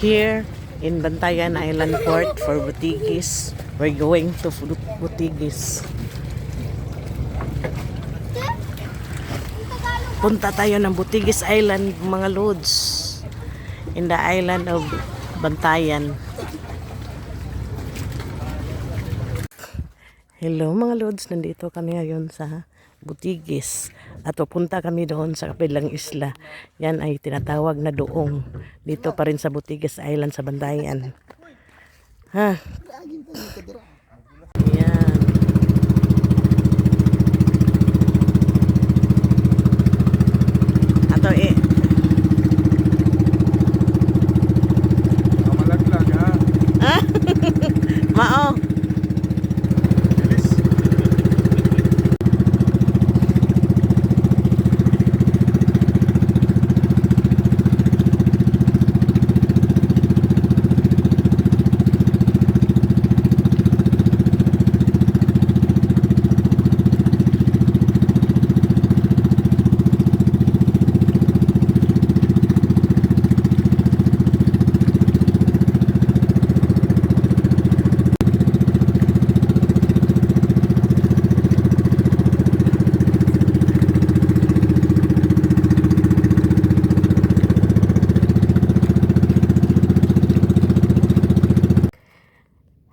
Here in Bantayan Island Port for Butigis. We're going to Butigis. Punta tayo ng Butigis Island, mga lods. In the island of Bantayan. Hello mga lods, nandito kami ngayon sa Butigis at pupunta kami doon sa kabilang isla. Yan ay tinatawag na Doong. Dito pa rin sa Butigis Island sa Bantayan. Ha? Yan. Ato Malaglag ha. Mao.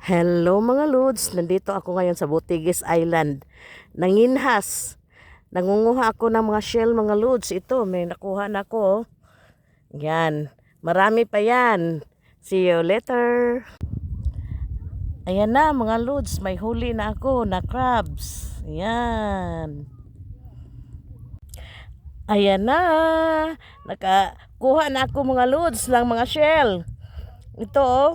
Hello mga lods, nandito ako ngayon sa Butigis Island. Nanginhas. Nangunguha ako ng mga shell mga lods. Ito, may nakuha na ako. Yan. Marami pa yan. See you later. Ayan na mga lods, may huli na ako na crabs. Yan. Ayan na. Nakakuha na ako mga lods ng mga shell. Ito oh.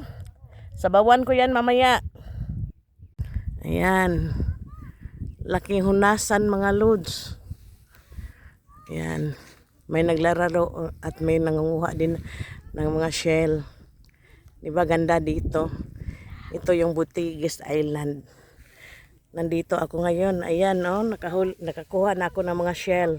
Sabawan ko yan mamaya. Ayan. Laking hunasan mga lods. Ayan. May naglararo at may nangunguha din ng mga shell. Diba ganda dito? Ito yung Butigis Island. Nandito ako ngayon. Ayan oh, nakakuha na ako ng mga shell.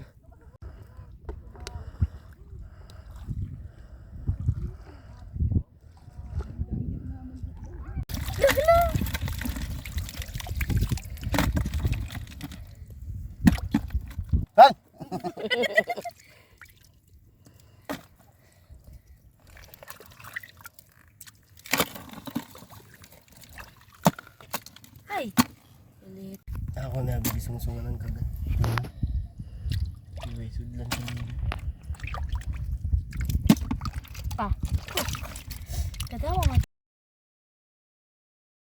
Ay! Ulit. Ako na bigisong-sungan ng kagat. Iway, sudlan sa nila. Pa. Kadawa nga